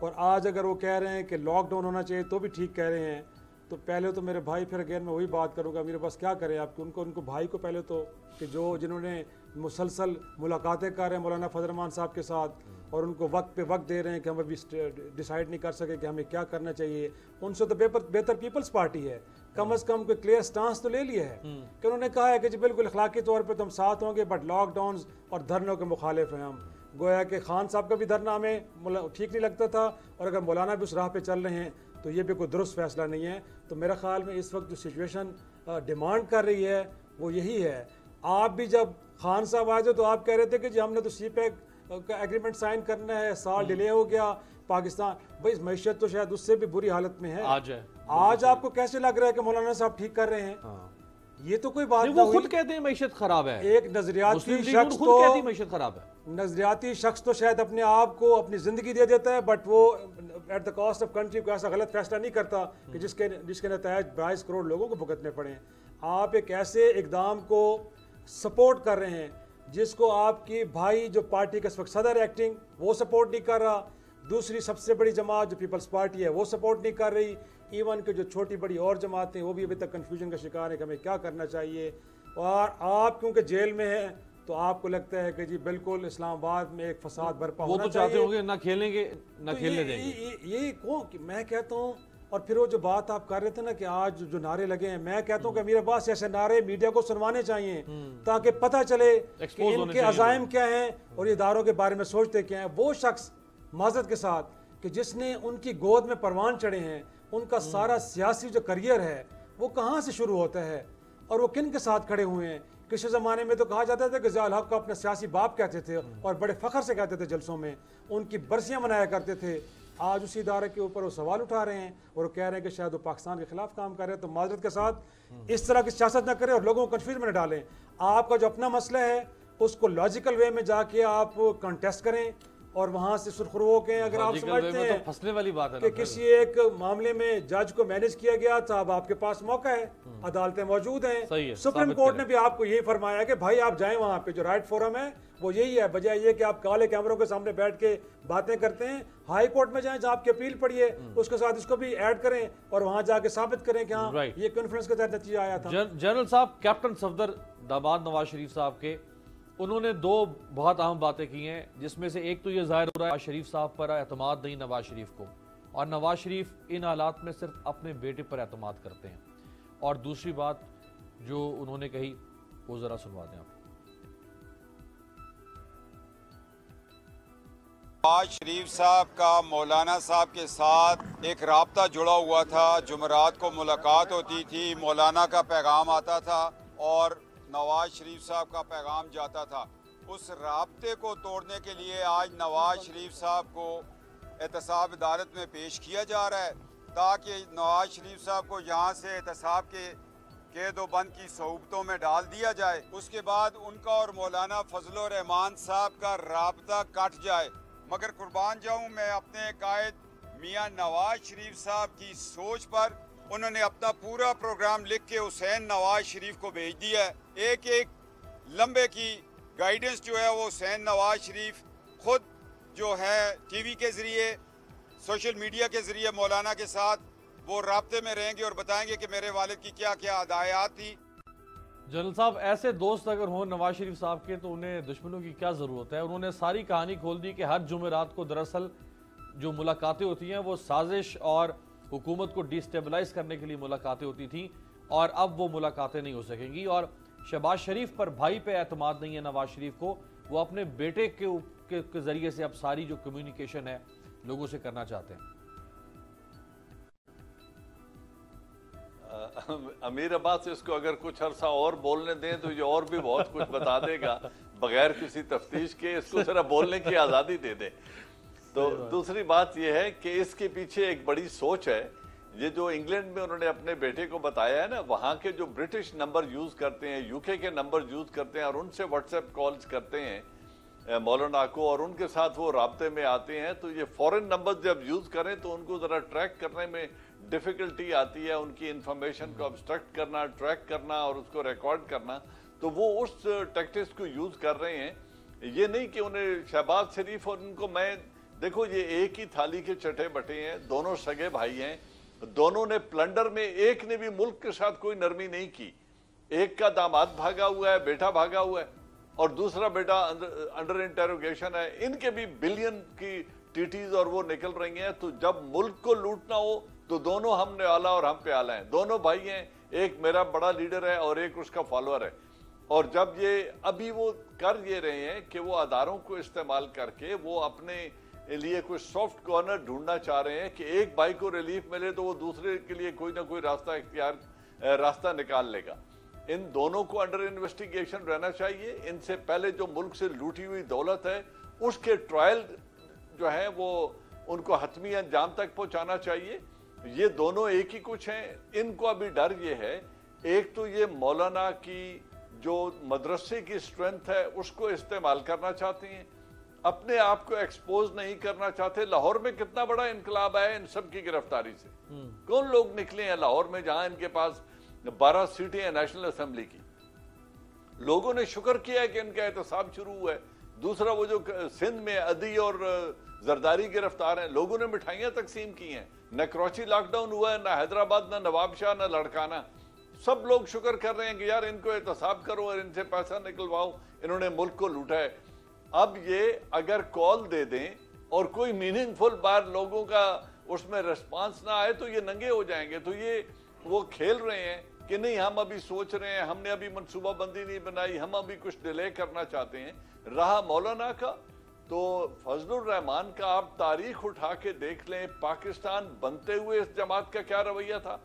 और आज अगर वो कह रहे हैं कि लॉकडाउन होना चाहिए तो भी ठीक कह रहे हैं, तो पहले तो मेरे भाई, फिर अगेन मैं वही बात करूँगा, मेरे पास क्या करें आपके उनको भाई को पहले तो कि जिन्होंने मुसलसल मुलाकातें कर रहे हैं मौलाना फजल रहमान साहब के साथ और उनको वक्त पे वक्त दे रहे हैं कि हम अभी डिसाइड नहीं कर सके कि हमें क्या करना चाहिए। उनसे तो बेहतर पीपल्स पार्टी है, कम से कम कोई क्लियर स्टांस तो ले लिया है कि उन्होंने कहा है कि जी बिल्कुल अखलाकी तौर पर तो हम साथ होंगे, बट लॉकडाउन और धरनों के मुखालिफ हैं हम। गोया कि खान साहब का भी धरना हमें ठीक नहीं लगता था और अगर मौलाना भी उस राह पे चल रहे हैं तो ये भी कोई दुरुस्त फैसला नहीं है। तो मेरा ख्याल में इस वक्त जो सिचुएशन डिमांड कर रही है वो यही है। आप भी जब खान साहब आए थे तो आप कह रहे थे कि जी हमने तो CPEC का एग्रीमेंट साइन करना है, साल डिले हो गया पाकिस्तान, भाई मैशत तो शायद उससे भी बुरी हालत में है। आज आपको कैसे लग रहा है कि मौलाना साहब ठीक कर रहे हैं? ये तो कोई बात नहीं, वो खुद कहते हैं मैशत खराब है। एक नजरियाती शख्स खुद कहती है मैशत खराब है। नजरियाती शख्स तो शायद अपने आप को अपनी जिंदगी दे देता है, बट वो at the cost of country को ऐसा गलत फैसला नहीं करता कि जिसके नतीजे 22 करोड़ लोगों को भुगतने पड़े। आप एक ऐसे इकदाम को सपोर्ट कर रहे हैं जिसको आपकी भाई जो पार्टी का इस वक्त सदर एक्टिंग वो सपोर्ट नहीं कर रहा, दूसरी सबसे बड़ी जमात जो पीपल्स पार्टी है वो सपोर्ट नहीं कर रही, इवन के जो छोटी बड़ी और जमातें वो भी अभी तक कन्फ्यूजन का शिकार है कि हमें क्या करना चाहिए। और आप क्योंकि जेल में हैं तो आपको लगता है कि जी बिल्कुल इस्लामाबाद में एक फसाद बर्पा होना चाहिए। वो तो चाहते होंगे ना खेलेंगे ना खेलने देंगे। ये कौन, मैं कहता हूँ। और फिर वो जो बात आप कर रहे थे ना कि आज जो नारे लगे हैं, मैं कहता हूँ कि मेरे पास ऐसे नारे मीडिया को सुनवाने चाहिए ताकि पता चले कि इनके अज़ाइम क्या हैं और इदारों के बारे में सोचते क्या हैं। वो शख्स माजरत के साथ कि जिसने उनकी गोद में परवान चढ़े हैं, उनका सारा सियासी जो करियर है वो कहाँ से शुरू होता है और वो किन के साथ खड़े हुए हैं, किसी ज़माने में तो कहा जाता था कि ज़िया-उल हक को अपना सियासी बाप कहते थे और बड़े फ़ख्र से कहते थे जलसों में, उनकी बरसियाँ मनाया करते थे। आज उसी इदारे के ऊपर वो सवाल उठा रहे हैं और कह रहे हैं कि शायद वो पाकिस्तान के खिलाफ काम कर रहे हैं। तो माजरत के साथ इस तरह की सियासत ना करें और लोगों को कन्फ्यूज में न डालें। आपका जो अपना मसला है उसको लॉजिकल वे में जाके आप कंटेस्ट करें और वहां से सुरखरू होके, अगर आप समझते हैं तो फंसने वाली बात है कि किसी एक मामले में जज को मैनेज किया गया था, अब आपके पास मौका है, अदालतें मौजूद हैं। सुप्रीम कोर्ट ने भी आपको यही फरमाया कि भाई आप जाएं वहां पे, जो राइट फोरम है वो यही है, बजाय ये कि आप काले कैमरों के सामने बैठ के बातें करते हैं। हाई कोर्ट में जाएं, जहां आपकी अपील पड़ी है उसके साथ इसको भी ऐड करें और वहां जाके साबित करें कि हाँ ये कॉन्फ्रेंस के तहत नतीजा आया था। जनरल साहब, कैप्टन सफदर दामाद नवाज शरीफ साहब के, उन्होंने दो बहुत अहम बातें की हैं, जिसमें से एक तो ये जाहिर हो रहा है शरीफ साहब पर एतमाद नहीं नवाज शरीफ को, और नवाज शरीफ इन हालात में सिर्फ अपने बेटे पर एतमाद करते हैं। और दूसरी बात जो उन्होंने कही वो जरा सुनवा दें आप। नवाज शरीफ साहब का मौलाना साहब के साथ एक राब्ता जुड़ा हुआ था। जुमेरात को मुलाकात होती थी, मौलाना का पैगाम आता था और नवाज शरीफ साहब का पैगाम जाता था। उस राब्ते को तोड़ने के लिए आज नवाज शरीफ साहब को एहतसाब अदालत में पेश किया जा रहा है, ताकि नवाज शरीफ साहब को यहाँ से एहतसाब के कैद-ओ-बंद की सोबतों में डाल दिया जाए। उसके बाद उनका और मौलाना फजल रहमान साहब का राब्ता कट जाए। मगर कुर्बान जाऊँ मैं अपने कायद मियाँ नवाज शरीफ साहब की सोच पर। उन्होंने अपना पूरा प्रोग्राम लिख के हुसैन नवाज शरीफ को भेज दिया है। एक एक लम्बे की गाइडेंस जो है वो हुसैन नवाज शरीफ खुद जो है टीवी के ज़रिए, सोशल मीडिया के ज़रिए मौलाना के साथ वो राब्ते में रहेंगे और बताएंगे कि मेरे वालिद की क्या क्या हदायत थी। जनरल साहब, ऐसे दोस्त अगर हों नवाज शरीफ साहब के तो उन्हें दुश्मनों की क्या ज़रूरत है। उन्होंने सारी कहानी खोल दी कि हर जुमेरात को दरअसल जो मुलाकातें होती हैं वो साजिश और हुकूमत को डिस्टेबलाइज करने के लिए मुलाकातें होती थी, और अब वो मुलाकातें नहीं हो सकेंगी। और शहबाज शरीफ पर भाई पे एतमाद नहीं है नवाज शरीफ को, वो अपने बेटे के जरिए से अब सारी जो कम्युनिकेशन है लोगों से करना चाहते हैं। अमीर अब्बास इसको अगर कुछ अरसा और बोलने दें तो ये और भी बहुत कुछ बता देगा बगैर किसी तफ्तीश के। इसको जरा बोलने की आज़ादी दे दें। तो दूसरी बात यह है कि इसके पीछे एक बड़ी सोच है। ये जो इंग्लैंड में उन्होंने अपने बेटे को बताया है ना, वहाँ के जो ब्रिटिश नंबर यूज़ करते हैं, यूके के नंबर यूज़ करते हैं और उनसे व्हाट्सएप कॉल्स करते हैं मौलाना को, और उनके साथ वो राब्ते में आते हैं। तो ये फॉरेन नंबर जब यूज़ करें तो उनको ज़रा ट्रैक करने में डिफ़िकल्टी आती है, उनकी इंफॉर्मेशन को ऑब्स्ट्रक्ट करना, ट्रैक करना और उसको रिकॉर्ड करना। तो वो उस टैक्टिक्स को यूज़ कर रहे हैं। ये नहीं कि उन्हें शहबाज शरीफ और उनको, मैं देखो ये एक ही थाली के चटे बटे हैं, दोनों सगे भाई हैं, दोनों ने प्लंडर में एक ने भी मुल्क के साथ कोई नरमी नहीं की। एक का दामाद भागा हुआ है, बेटा भागा हुआ है, और दूसरा बेटा अंडर इंटेरोगेशन है। इनके भी बिलियन की टीटीज और वो निकल रही हैं। तो जब मुल्क को लूटना हो तो दोनों हमने आला और हम पे आला हैं, दोनों भाई हैं, एक मेरा बड़ा लीडर है और एक उसका फॉलोअर है। और जब ये अभी वो कर ये रहे हैं कि वो अदारों को इस्तेमाल करके वो अपने लिए कोई सॉफ्ट कॉर्नर ढूंढना चाह रहे हैं कि एक भाई को रिलीफ मिले तो वो दूसरे के लिए कोई ना कोई रास्ता निकाल लेगा। इन दोनों को अंडर इन्वेस्टिगेशन रहना चाहिए। इनसे पहले जो मुल्क से लूटी हुई दौलत है उसके ट्रायल जो है वो उनको हतमी अंजाम तक पहुंचाना चाहिए। ये दोनों एक ही कुछ हैं। इनको अभी डर ये है, एक तो ये मौलाना की जो मदरसे की स्ट्रेंथ है उसको इस्तेमाल करना चाहते हैं, अपने आप को एक्सपोज नहीं करना चाहते। लाहौर में कितना बड़ा इनकलाब आया इन सब की गिरफ्तारी से। कौन लोग निकले हैं लाहौर में जहां इनके पास 12 सीटें हैं नेशनल असेंबली की। लोगों ने शुक्र किया है कि इनका एहतसाब शुरू हुआ है। दूसरा वो जो सिंध में अदी और जरदारी गिरफ्तार हैं, लोगों ने मिठाइयां तकसीम की हैं। न कराची लॉकडाउन हुआ है, न हैदराबाद, न नवाबशाह, न लड़काना। सब लोग शुक्र कर रहे हैं कि यार इनको एहतसाब करो और इनसे पैसा निकलवाओ, इन्होंने मुल्क को लूटा है। अब ये अगर कॉल दे दें और कोई मीनिंगफुल बार लोगों का उसमें रिस्पांस ना आए तो ये नंगे हो जाएंगे। तो ये वो खेल रहे हैं कि नहीं हम अभी सोच रहे हैं, हमने अभी मनसूबाबंदी नहीं बनाई, हम अभी कुछ डिले करना चाहते हैं। रहा मौलाना का, तो फजलुर रहमान का आप तारीख उठा के देख लें, पाकिस्तान बनते हुए इस जमात का क्या रवैया था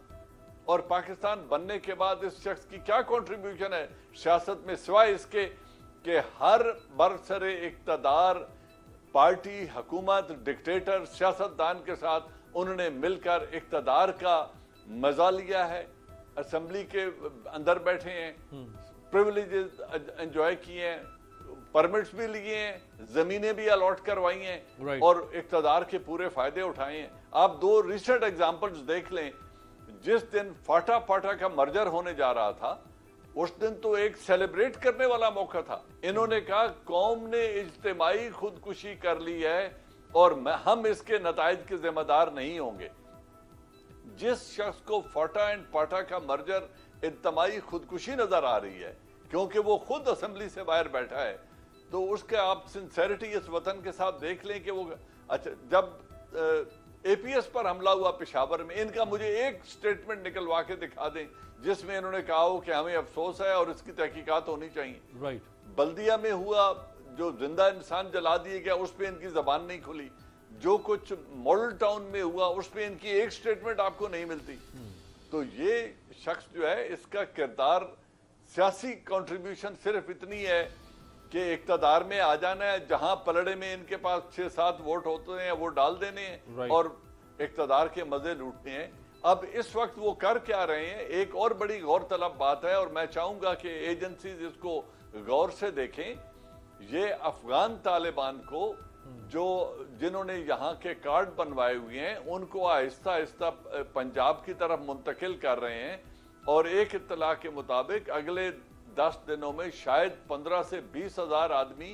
और पाकिस्तान बनने के बाद इस शख्स की क्या कंट्रीब्यूशन है सियासत में, सिवाय इसके कि हर बरसरे इक़्तिदार पार्टी, हुकूमत, डिक्टेटर, सियासतदान के साथ उन्होंने मिलकर इक़्तिदार का मजा लिया है, असेंबली के अंदर बैठे हैं, प्रिविलेजेस एंजॉय किए हैं, परमिट्स भी लिए हैं, जमीनें भी अलॉट करवाई हैं और इक़्तिदार के पूरे फायदे उठाए हैं। आप 2 रिसेंट एग्जांपल्स देख लें। जिस दिन फाटा का मर्जर होने जा रहा था, उस दिन तो एक सेलिब्रेट करने वाला मौका था। इन्होंने कहा कौम ने इज्तिमाई खुदकुशी कर ली है और हम इसके नताइज के जिम्मेदार नहीं होंगे। जिस शख्स को फाटा का मर्जर इज्तिमाई खुदकुशी नजर आ रही है क्योंकि वो खुद असेंबली से बाहर बैठा है, तो उसके आप सिंसेरिटी इस वतन के साथ देख लें कि वो अच्छा, जब एपीएस पर हमला हुआ पेशावर में, इनका मुझे एक स्टेटमेंट निकलवा के दिखा दें जिसमें इन्होंने कहा हो कि हमें अफसोस है और इसकी तहकीकात होनी चाहिए। राइट। बल्दिया में हुआ जो जिंदा इंसान जला दिए गया, उस पर इनकी जबान नहीं खुली। जो कुछ मॉडल टाउन में हुआ उस पर इनकी एक स्टेटमेंट आपको नहीं मिलती। तो ये शख्स जो है, इसका किरदार, सियासी कंट्रीब्यूशन सिर्फ इतनी है कि इक़्तिदार में आ जाना है, जहां पलड़े में इनके पास 6-7 वोट होते हैं वो डाल देने हैं और इक़्तिदार के मजे लूटने हैं। अब इस वक्त वो कर क्या रहे हैं, एक और बड़ी गौरतलब बात है और मैं चाहूंगा कि एजेंसीज इसको गौर से देखें। ये अफगान तालिबान को जिन्होंने यहाँ के कार्ड बनवाए हुए हैं, उनको आहिस्ता आहिस्ता पंजाब की तरफ मुंतकिल कर रहे हैं और एक इत्तला के मुताबिक अगले 10 दिनों में शायद 15 से 20 हजार आदमी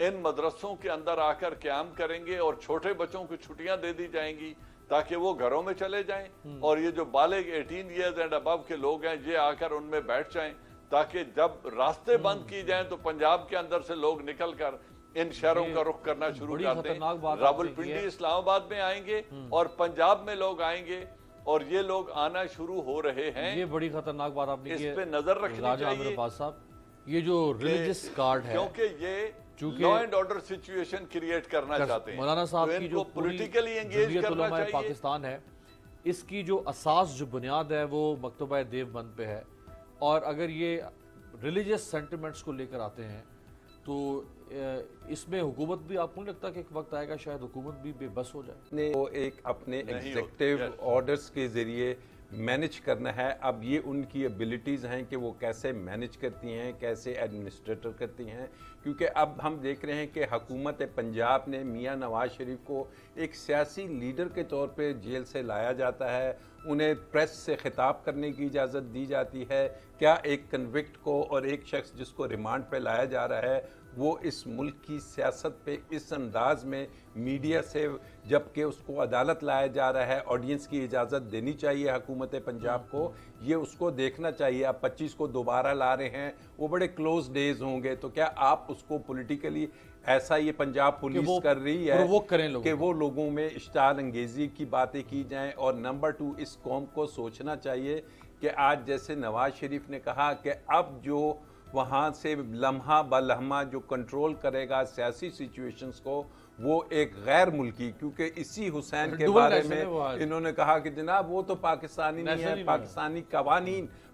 इन मदरसों के अंदर आकर क्याम करेंगे और छोटे बच्चों को छुट्टियां दे दी जाएंगी ताकि वो घरों में चले जाएं और ये जो बालिग 18 ईयर्स एंड अबव के लोग हैं ये आकर उनमें बैठ जाएं, ताकि जब रास्ते बंद की जाएं तो पंजाब के अंदर से लोग निकल कर इन शहरों का रुख करना शुरू कर दें। रावलपिंडी, इस्लामाबाद में आएंगे और पंजाब में लोग आएंगे और ये लोग आना शुरू हो रहे हैं। ये बड़ी खतरनाक बात आपने की है, इस पे नजर रखनी चाहिए साहब। ये जो रिलीजियस कार्ड है, क्योंकि ये law and order situation create करना चाहते हैं, मौलाना साहब तो की जो पॉलिटिकली एंगेज करना चाहिए। पाकिस्तान है, इसकी जो असास, जो बुनियाद है वो मकतबा देवबंद पे है और अगर ये रिलीजियस सेंटिमेंट्स को लेकर आते हैं तो इसमें हुकूमत भी, आपको नहीं लगता कि एक वक्त आएगा शायद हुकूमत भी बेबस हो जाए? वो एक अपने एग्जीक्यूटिव ऑर्डर्स के जरिए मैनेज करना है। अब ये उनकी एबिलिटीज़ हैं कि वो कैसे मैनेज करती हैं, कैसे एडमिनिस्ट्रेटर करती हैं, क्योंकि अब हम देख रहे हैं कि हुकूमत पंजाब ने मियां नवाज शरीफ को एक सियासी लीडर के तौर पे जेल से लाया जाता है, उन्हें प्रेस से खिताब करने की इजाज़त दी जाती है। क्या एक कन्विक्ट को और एक शख्स जिसको रिमांड पे लाया जा रहा है वो इस मुल्क की सियासत पे इस अंदाज में मीडिया से, जबकि उसको अदालत लाया जा रहा है, ऑडियंस की इजाज़त देनी चाहिए हुकूमत पंजाब को, ये उसको देखना चाहिए। आप 25 को दोबारा ला रहे हैं, वो बड़े क्लोज डेज होंगे, तो क्या आप उसको पॉलिटिकली ऐसा ये पंजाब पुलिस कर रही है कि वो लोगों में इश्ताल अंगेजी की बातें की जाएं? और नंबर 2, इस कौम को सोचना चाहिए कि आज जैसे नवाज शरीफ ने कहा कि अब जो वहाँ से लम्हा ब लम्हा जो कंट्रोल करेगा सियासी सिचुएशंस को वो एक गैर मुल्की, क्योंकि इसी हुसैन के बारे में इन्होंने कहा कि जनाब वो तो पाकिस्तानी नहीं है,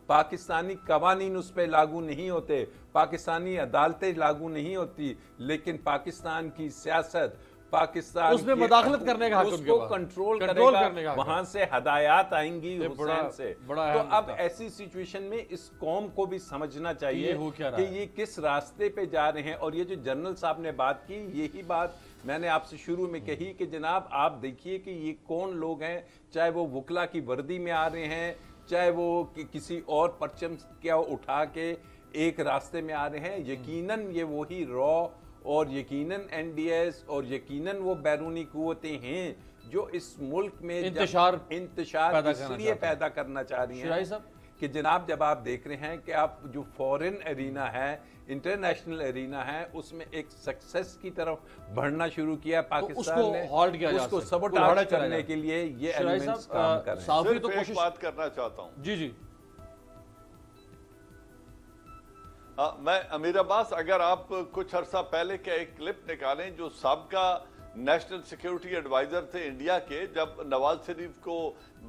पाकिस्तानी कवानीन उस पर लागू नहीं होते, पाकिस्तानी अदालतें लागू नहीं होती, लेकिन पाकिस्तान की सियासत, पाकिस्तान उसमें मदाखलत करने का हक उसको कंट्रोल करेगा, वहां से हदायत आएंगी हुसैन से। तो अब ऐसी सिचुएशन में इस कौम को भी समझना चाहिए कि ये किस रास्ते पे जा रहे हैं। और ये जो जनरल साहब ने बात की, यही बात मैंने आपसे शुरू में कही कि जनाब आप देखिए कि ये कौन लोग हैं, चाहे वो वकला की वर्दी में आ रहे हैं, चाहे वो किसी और परचम क्या उठा के एक रास्ते में आ रहे हैं, यकीनन ये वही रॉ और यकीनन एनडीएस और यकीनन वो बैरूनी कुव्वतें हैं जो इस मुल्क में इंतशार इसलिए पैदा करना चाह रही हैं कि जनाब जब आप देख रहे हैं कि आप जो फॉरेन एरिना है, इंटरनेशनल एरिना है, उसमें एक सक्सेस की तरफ बढ़ना शुरू किया पाकिस्तान ने, उसको सबोटाज करने के लिए ये एलिमेंट्स काम कर रहे हैं। सिर्फ एक बात करना चाहता हूँ। जी मैं अमीर अब्बास, अगर आप कुछ अरसा पहले का एक क्लिप निकालें जो साबका नेशनल सिक्योरिटी एडवाइजर थे इंडिया के, जब नवाज शरीफ को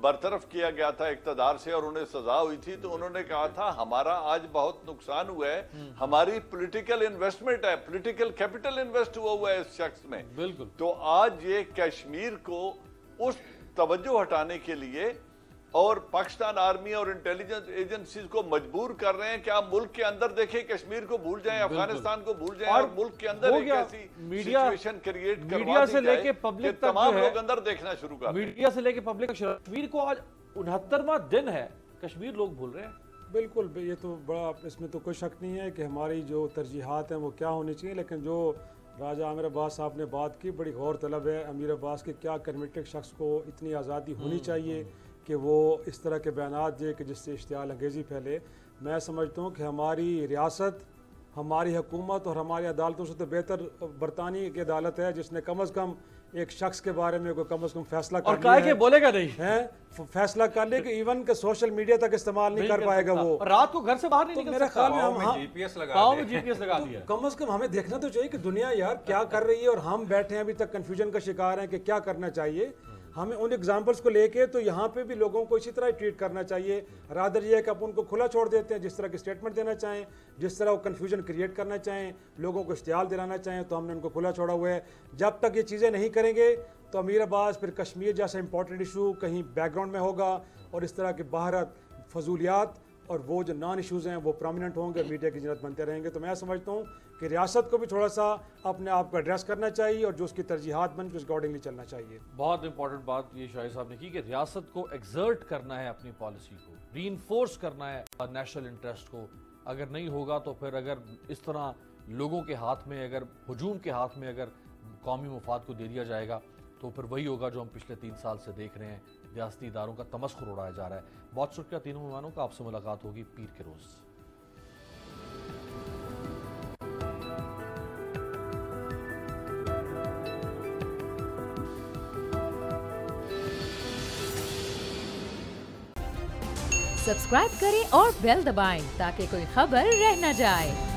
बरतरफ किया गया था इक़्तिदार से और उन्हें सजा हुई थी, तो उन्होंने कहा था हमारा आज बहुत नुकसान हुआ है, हमारी पॉलिटिकल इन्वेस्टमेंट है, पॉलिटिकल कैपिटल इन्वेस्ट हुआ है इस शख्स में। बिल्कुल। तो आज ये कश्मीर को उस तवज्जो हटाने के लिए और पाकिस्तान आर्मी और इंटेलिजेंस एजेंसीज को मजबूर कर रहे हैं कि आप मुल्क के अंदर देखें, कश्मीर को भूल जाएं, अफगानिस्तान को भूल जाएं और मुल्क के अंदर एक ऐसी सिचुएशन क्रिएट मीडिया से लेके पब्लिक तक तमाम लोग अंदर देखना शुरू कर, मीडिया से लेके पब्लिक तक कश्मीर को आज 69वां दिन है, कश्मीर लोग भूल रहे हैं। बिल्कुल, ये तो बड़ा, इसमें तो कोई शक नहीं है कि हमारी जो तरजीहात हैं वो क्या होनी चाहिए, लेकिन जो राजा आमिर अब्बास साहब ने बात की बड़ी गौर तलब है। अमीर अब्बास के क्या कन्विक्टेड शख्स को इतनी आज़ादी होनी चाहिए कि वो इस तरह के बयानात दे कि जिससे इश्तियाल अंगेज़ी फैले। मैं समझता हूँ कि हमारी रियासत, हमारी हुकूमत और हमारी अदालतों से तो बेहतर बरतानी की अदालत है, जिसने कम अज़ कम एक शख्स के बारे में कोई कम अज़ कम फैसला कर लिया है, बोलेगा नहीं है, फैसला कर ले कि इवन के सोशल मीडिया तक इस्तेमाल नहीं कर पाएगा वो, रात को घर से बाहर नहीं निकल मेरे ख्याल में हम जीपीएस लगा दिया। कम अज़ कम हमें देखना तो चाहिए कि दुनिया यार क्या कर रही है और हम बैठे हैं अभी तक कंफ्यूजन का शिकार हैं कि क्या करना चाहिए। हमें उन एग्जाम्पल्स को लेके तो यहाँ पे भी लोगों को इसी तरह ट्रीट करना चाहिए। रादर ये है कि आप उनको खुला छोड़ देते हैं, जिस तरह की स्टेटमेंट देना चाहें, जिस तरह वो कन्फ्यूजन क्रिएट करना चाहें, लोगों को इश्तियाल दिलाना चाहें, तो हमने उनको खुला छोड़ा हुआ है। जब तक ये चीज़ें नहीं करेंगे तो अमीर अब्बास फिर कश्मीर जैसा इंपॉर्टेंट इशू कहीं बैकग्राउंड में होगा और इस तरह की बहारत, फजूलियात और वो जो नॉन इश्यूज़ हैं वो प्रोमिनेंट होंगे, मीडिया की जरूरत बनते रहेंगे। तो मैं समझता हूँ कि रियासत को भी थोड़ा सा अपने आप को एड्रेस करना चाहिए और जो उसकी तरजीहात बन के उस अकॉर्डिंगली चलना चाहिए। बहुत इंपॉर्टेंट बात ये शाहिद साहब ने की कि रियासत को एक्सर्ट करना है अपनी पॉलिसी को, रीइंफोर्स करना है नेशनल इंटरेस्ट को। अगर नहीं होगा तो फिर अगर इस तरह लोगों के हाथ में, अगर हुजूम के हाथ में अगर कौमी मुफाद को दे दिया जाएगा तो फिर वही होगा जो हम पिछले 3 साल से देख रहे हैं, रियासती इदारों का तमस्खुर उड़ाया जा रहा है। बहुत शुक्रिया तीनों मेहमानों का, आपसे मुलाकात होगी पीर के रोज़। सब्सक्राइब करें और बेल दबाएं ताकि कोई खबर रह न जाए।